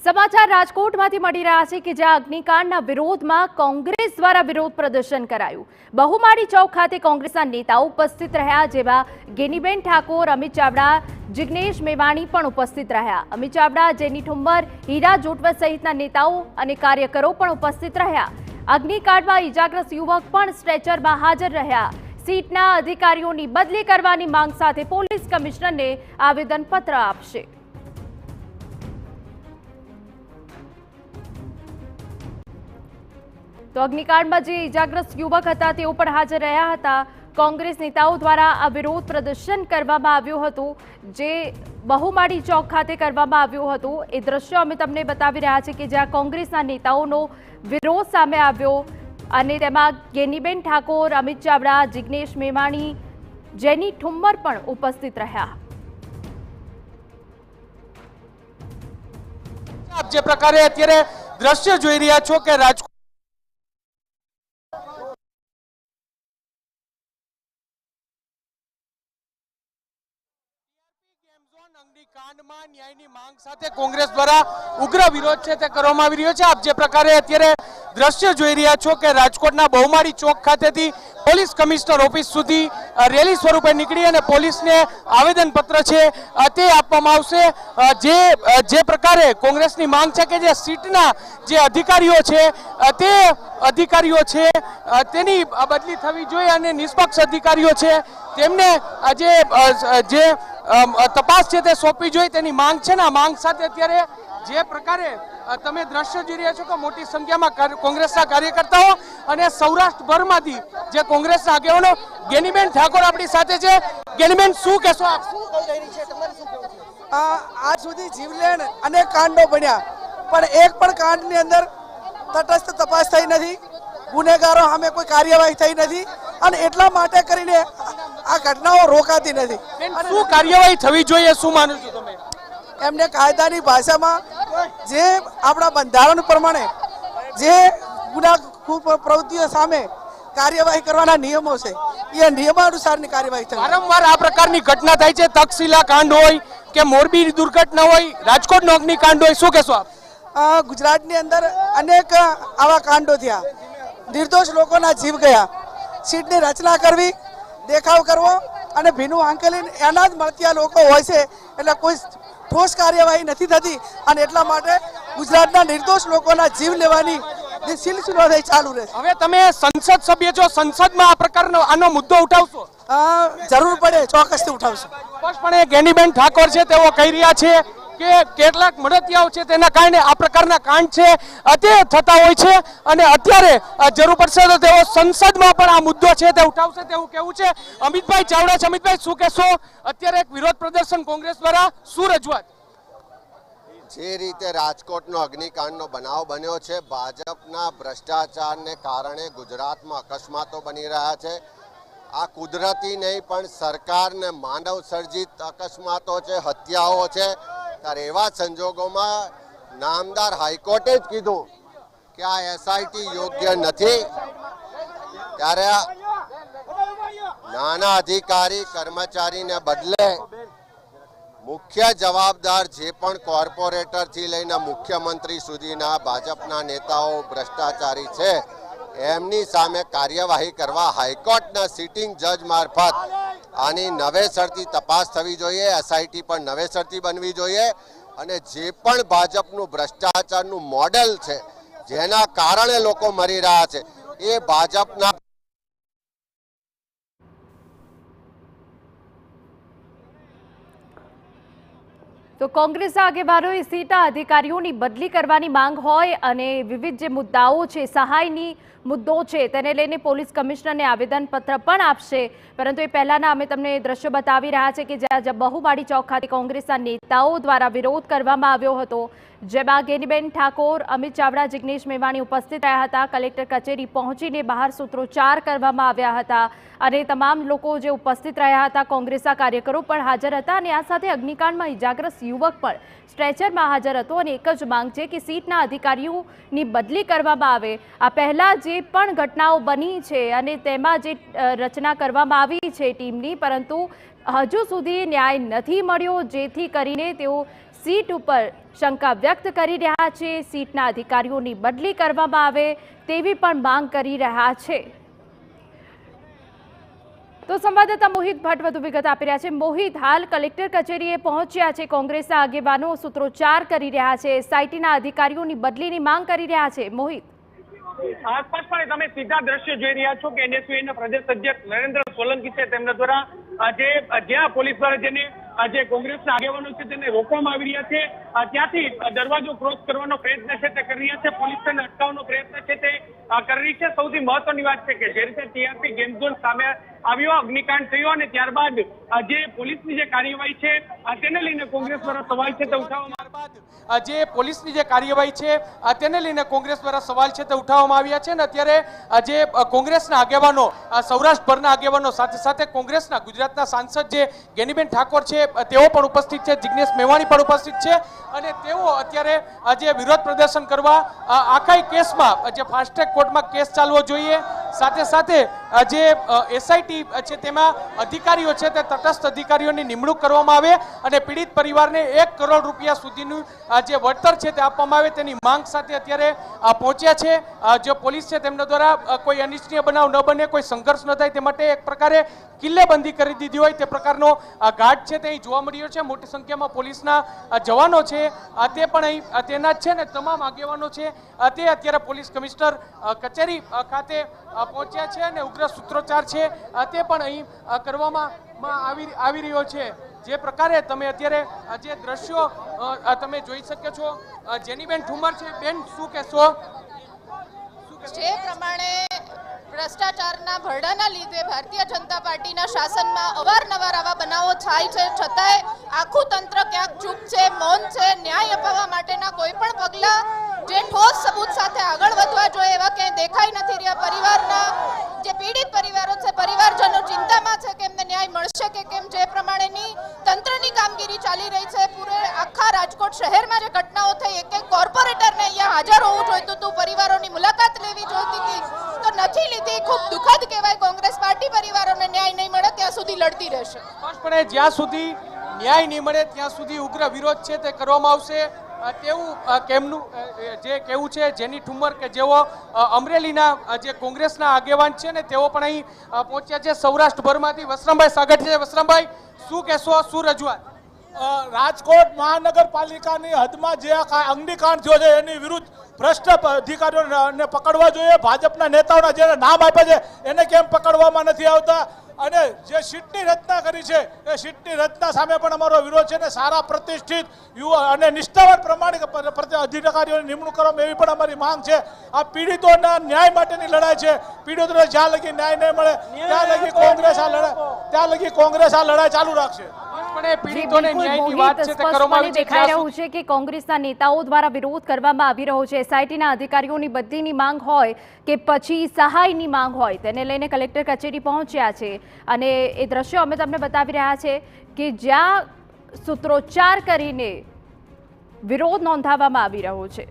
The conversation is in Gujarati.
સમાચાર રાજકોટમાંથી મળી રહ્યા છે કે જ્યાં અગ્નિકાંડના વિરોધમાં કોંગ્રેસ દ્વારા વિરોધ પ્રદર્શન કરાયું। બહુમાળી ચોક ખાતે કોંગ્રેસના નેતાઓ ઉપસ્થિત રહ્યા, જેમાં ગેનીબેન ઠાકોર, અમિત ચાવડા, જિગ્નેશ મેવાણી પણ ઉપસ્થિત રહ્યા। અમિત ચાવડા, જેની ઠુમ્મર, હીરા જોટવત સહિતના નેતાઓ અને કાર્યકરો પણ ઉપસ્થિત રહ્યા। અગ્નિકાંડમાં ઇજાગ્રસ્ત યુવક પણ સ્ટ્રેચરમાં હાજર રહ્યા। સીટના અધિકારીઓની બદલી કરવાની માંગ સાથે પોલીસ કમિશનરને આવેદનપત્ર આપશે। તો અગ્નિકાંડમાં જે ઇજાગ્રસ્ત યુવક હતા તેઓ પણ હાજર રહ્યા હતા। કોંગ્રેસ નેતાઓ દ્વારા આ વિરોધ પ્રદર્શન કરવામાં આવ્યું હતું, જે બહુમાળી ચોક ખાતે કરવામાં આવ્યું હતું। એ દ્રશ્યો અમે તમને બતાવી રહ્યા છીએ કે જ્યાં કોંગ્રેસના નેતાઓનો વિરોધ સામે આવ્યો અને તેમાં ગેનીબેન ઠાકોર, અમિત ચાવડા, જિગ્નેશ મેવાણી, જેની ઠુમ્મર પણ ઉપસ્થિત રહ્યા। આપ જે પ્રકારે અત્યારે દ્રશ્ય જોઈ રહ્યા છો કે રાજકોટ અગ્નિકાંડમાં ન્યાયની માંગ સાથે કોંગ્રેસ દ્વારા ઉગ્ર વિરોધ છે તે કરવામાં આવી રહ્યો છે। આપ જે પ્રકારે અત્યારે દ્રશ્ય જોઈ રહ્યા છો કે રાજકોટના બહુમાળી ચોક ખાતેથી પોલીસ કમિશનર ઓફિસ સુધી રેલી સ્વરૂપે નીકળી અને પોલીસને આવેદનપત્ર છે તે આપવામાં આવશે। જે પ્રકારે કોંગ્રેસની માંગ છે કે જે સીટના જે અધિકારીઓ છે તે અધિકારીઓ છે તેની બદલી થવી જોઈએ અને નિષ્પક્ષ અધિકારીઓ છે તેમને જે તપાસ છે તે સોંપવી જોઈએ તેની માંગ છે ને। આ માંગ સાથે અત્યારે જે પ્રકારે તમે દ્રશ્ય જોઈ રહ્યા છો કે મોટી સંખ્યામાં કોંગ્રેસના કાર્યકર્તાઓ અને સૌરાષ્ટ્રભરમાંથી જે કોંગ્રેસના આગેવાનો, ગેનીબેન ઠાકોર આપણી સાથે છે। ગેનીબેન, શું કહેશો આપ? આજ સુધી જીવલેણ અનેક કાંડો બન્યા, પણ એક પણ કાંડની અંદર તટસ્થ તપાસ થઈ નથી, ગુનેગારો સામે કોઈ કાર્યવાહી થઈ નથી અને એટલા માટે કરીને આ ઘટનાઓ રોકાતી નથી। શું કાર્યવાહી થવી જોઈએ, શું માનો છો તમે? એમને કાયદાની ભાષામાં જે આપણા બંધારણ પ્રમાણે જે ગુનાખોર પ્રવૃત્તિઓ સામે કાર્યવાહી કરવાના નિયમો છે એ નિયમાનુસારની કાર્યવાહી થવી। વારંવાર આ પ્રકારની ઘટના થાય છે, તક્ષશિલા કાંડ હોય કે મોરબી દુર્ઘટના હોય, રાજકોટનો અગ્નિકાંડ હોય, શું કહેશો આપ? ગુજરાતની અંદર અનેક આવા કાંડો થયા, નિર્દોષ લોકોના જીવ ગયા। સીટની રચના કરવી, દેખાવ કરવો અને ભીનું આંકેલી એના જ મળતિયા લોકો હોય છે, એટલે કોઈ ઠોસ કાર્યવાહી નથી થતી અને એટલા માટે ગુજરાતના નિર્દોષ લોકોના જીવ લેવાની સિલસિલો થઈ ચાલુ રહે। હવે તમે સંસદ સભ્ય છો, સંસદમાં આ પ્રકારનો આનો મુદ્દો ઉઠાવશો? જરૂર પડે ચોક્કસથી ઉઠાવશું। સ્પષ્ટપણે ગેનીબેન ઠાકોર છે તેઓ કહી રહ્યા છે કે કેટલાક મળતિયાઓ છે તેના કારણે આ પ્રકારના કાંડ છે તે થતા હોય છે અને અત્યારે જરૂર પડશે તો તેઓ સંસદમાં પણ આ મુદ્દો છે તે ઉઠાવશે તેવું કહેવું છે। અમિતભાઈ ચાવડા છે, અમિતભાઈ શું કહેશો? અત્યારે એક વિરોધ પ્રદર્શન કોંગ્રેસ દ્વારા શું રજૂઆત? જે રીતે રાજકોટનો અગ્નિકાંડનો બનાવ બન્યો છે, ભાજપના ભ્રષ્ટાચારને કારણે ગુજરાતમાં અકસ્માતો બની રહ્યા છે। આ કુદરતી નહીં પણ સરકારને માનવ સર્જિત અકસ્માતો છે, હત્યાઓ છે। ત્યારે એવા સંજોગોમાં નામદાર હાઈકોર્ટે જ કીધું કે આ એસઆઈટી યોગ્ય નથી, ત્યારે નાના અધિકારી કર્મચારીને બદલે મુખ્ય જવાબદાર જે પણ કોર્પોરેટરથી લઈને મુખ્યમંત્રી સુધીના ભાજપના નેતાઓ ભ્રષ્ટાચારી છે એમની સામે કાર્યવાહી કરવા હાઈકોર્ટના સિટિંગ જજ મારફત આની નવેસરથી તપાસ થવી જોઈએ। એસઆઈટી પણ નવેસરથી બનવી જોઈએ અને જે પણ ભાજપનું ભ્રષ્ટાચારનું મોડેલ છે જેના કારણે લોકો મરી રહ્યા છે એ ભાજપના તો કોંગ્રેસના આગેવાનોએ સીટના અધિકારીઓની બદલી કરવાની માંગ હોય અને વિવિધ જે મુદ્દાઓ છે, સહાયની મુદ્દો છે, તેને લઈને પોલીસ કમિશનરને આવેદનપત્ર પણ આપશે। પરંતુ એ પહેલાના અમે તમને દ્રશ્યો બતાવી રહ્યા છે કે જ્યાં બહુમાળી ચોક ખાતે કોંગ્રેસના નેતાઓ દ્વારા વિરોધ કરવામાં આવ્યો હતો, જેમાં ગેનીબેન ઠાકોર, અમિત ચાવડા, જિગ્નેશ મેવાણી ઉપસ્થિત રહ્યા હતા। કલેક્ટર કચેરી પહોંચીને બહાર સૂત્રોચ્ચાર કરવામાં આવ્યા હતા અને તમામ લોકો જે ઉપસ્થિત રહ્યા હતા, કોંગ્રેસના કાર્યકરો પણ હાજર હતા અને આ સાથે અગ્નિકાંડમાં ઇજાગ્રસ્ત યુવક પણ સ્ટ્રેચરમાં હાજર હતો અને એક જ માંગ છે કે સીટના અધિકારીઓની બદલી કરવામાં આવે। આ પહેલા જે પણ ઘટનાઓ બની છે અને તેમાં જે રચના કરવામાં આવી છે ટીમની, પરંતુ હજુ સુધી ન્યાય નથી મળ્યો, જેથી કરીને તેઓ સીટ ઉપર શંકા વ્યક્ત કરી રહ્યા છે. સીટના અધિકારીઓની બદલી કરવામાં આવે તેવી પણ માંગ કરી રહ્યા છે. તો સંવાદદાતા મોહિત ભટ્ટ વધુ વિગત આપી રહ્યા છે. મોહિત, હાલ કલેક્ટર કચેરીએ પહોંચ્યા છે કોંગ્રેસના આગેવાનો, સૂત્રોચ્ચાર કરી રહ્યા છે, એસઆઈટીના અધિકારીઓની બદલીની માંગ કરી રહ્યા છે. મોહિત, સ્પષ્ટપણે તમે સીધા દ્રશ્ય જોઈ રહ્યા છો કે એનએસયુના પ્રદેશ અધ્યક્ષ નરેન્દ્ર સોલંકી છે, તેમના દ્વારા જ્યાં પોલીસ દ્વારા જેને જે કોંગ્રેસના આગેવાનો છે તેને રોકવામાં આવી રહ્યા છે, ત્યાંથી દરવાજો ક્રોસ કરવાનો પ્રયત્ન છે તે કરી રહ્યા છે. પોલીસ તેને અટકાવવાનો પ્રયત્ન છે તે કરી રહી છે. સૌથી મહત્વની વાત છે કે જે રીતે ટીઆરપી ગેમ ઝોન સામે આવ્યો, અગ્નિકાંડ થયો અને ત્યારબાદ જે પોલીસની જે કાર્યવાહી છે તેને લઈને કોંગ્રેસ દ્વારા સવાલ છે તે ઉઠાવવામાં જે પોલીસની જે કાર્યવાહી છે તેને લઈને કોંગ્રેસ દ્વારા સવાલ છે તે ઉઠાવવામાં આવ્યા છે. અને અત્યારે જે કોંગ્રેસના આગેવાનો, સૌરાષ્ટ્રભરના આગેવાનો, સાથે સાથે કોંગ્રેસના ગુજરાતના સાંસદ જે ગેનીબેન ઠાકોર છે તેઓ પણ ઉપસ્થિત છે, જિગ્નેશ મેવાણી પણ ઉપસ્થિત છે. અને તેઓ અત્યારે જે વિરોધ પ્રદર્શન કરવા આખા કેસમાં જે ફાસ્ટ ટ્રેક કોર્ટમાં કેસ ચાલવો જોઈએ, સાથે સાથે જે એસઆઈટી છે તેમાં અધિકારીઓ છે તે તટસ્થ અધિકારીઓની નિમણૂક કરવામાં આવે અને પીડિત પરિવારને 1 કરોડ રૂપિયા સુધીનું જે વળતર છે તે આપવામાં આવે તેની માંગ સાથે અત્યારે પહોંચ્યા છે. જે પોલીસ છે તેમના દ્વારા કોઈ અનિચ્છનીય બનાવ ન બને, કોઈ સંઘર્ષ ન થાય તે માટે એક પ્રકારે કિલ્લેબંધી કરી દીધી હોય તે પ્રકારનો ઘાટ છે તે અહીં જોવા મળ્યો છે. મોટી સંખ્યામાં પોલીસના જવાનો છે તે પણ અહીં તૈનાત છે ને તમામ આગેવાનો છે તે અત્યારે પોલીસ કમિશનર કચેરી ખાતે પહોંચ્યા છે અને ઉગ્ર સૂત્રોચ્ચાર છે તે પણ અહીં કરવામાં આવી રહ્યો છે. જે પ્રકારે તમે અત્યારે જે દ્રશ્યો તમે જોઈ શકો છો, જેનીબેન ઠુમર છે, બેન શું કહેશો? જે પ્રમાણે ભ્રષ્ટાચારના ભરડાના લીધે ભારતીય જનતા પાર્ટીના શાસનમાં અવારનવાર આવા બનાવો થાય છે, છતાંય આખું તંત્ર ક્યાંક ચૂપ છે, મૌન છે. ન્યાય અપાવવા માટેના કોઈ પણ પગલાં જે ઠોસ સબૂત સાથે આગળ વધવા જોઈએ એવા ક્યાંય દેખાઈ નથી રહ્યા. પરિવારના જે પીડિત પરિવારો છે, પરિવારજનો ચિંતામાં છે કે એમને ન્યાય મળશે કે કેમ. જે પ્રમાણેની તંત્રની કામગીરી ચાલી રહી છે, પૂરે આખા રાજકોટ શહેરમાં જે ઘટનાઓ થઈ, એક કોર્પોરેટરને અહીંયા હાજર હોવું જોઈતું હતું, પરિવારોની મુલાકાત લેવી જોઈતી હતી, તો નથી લીધી. ખૂબ દુઃખદ કહેવાય. કોંગ્રેસ પાર્ટી પરિવારોને ન્યાય નહીં મળે ત્યાં સુધી લડતી રહેશે. સ્પષ્ટપણે જ્યાં સુધી ન્યાય નહીં મળે ત્યાં સુધી ઉગ્ર વિરોધ છે તે કરવામાં આવશે તેવું કેમનું જે કેવું છે. જેની ઠુમર કે જેઓ અમરેલીના જે કોંગ્રેસના આગેવાન છે ને તેઓ પણ અહીં પહોંચ્યા છે સૌરાષ્ટ્રભરમાંથી. વસરામભાઈ સાગઠ છે. વસરામભાઈ, શું કહેશો, શું રજૂઆત? રાજકોટ મહાનગરપાલિકાની હદમાં જે અગ્નિકાંડ થયો છે એની વિરુદ્ધ ભ્રષ્ટ અધિકારીઓને પકડવા જોઈએ. ભાજપના નેતાઓના જેને નામ આપ્યા છે એને કેમ પકડવામાં નથી આવતા? અને જે સીટની રચના કરી છે એ સીટની રચના સામે પણ અમારો વિરોધ છે. ને સારા પ્રતિષ્ઠિત યુવા અને નિષ્ઠાવાન પ્રમાણિક અધિકારીઓની નિમણૂક કરવામાં એવી પણ અમારી માંગ છે. આ પીડિતોના ન્યાય માટેની લડાઈ છે. પીડિતોને જ્યાં લગી ન્યાય નહીં મળે ત્યાં લગી કોંગ્રેસ આ લડાઈ ચાલુ રાખશે. દેખાઈ રહ્યું છે કે કોંગ્રેસના નેતાઓ દ્વારા વિરોધ કરવામાં આવી રહ્યો છે. એસઆઈટીના અધિકારીઓની બદલીની માંગ હોય કે પછી સહાયની માંગ હોય, તેને લઈને કલેક્ટર કચેરી પહોંચ્યા છે. અને એ દ્રશ્યો અમે તમને બતાવી રહ્યા છે કે જ્યાં સૂત્રોચ્ચાર કરીને વિરોધ નોંધાવવામાં આવી રહ્યો છે.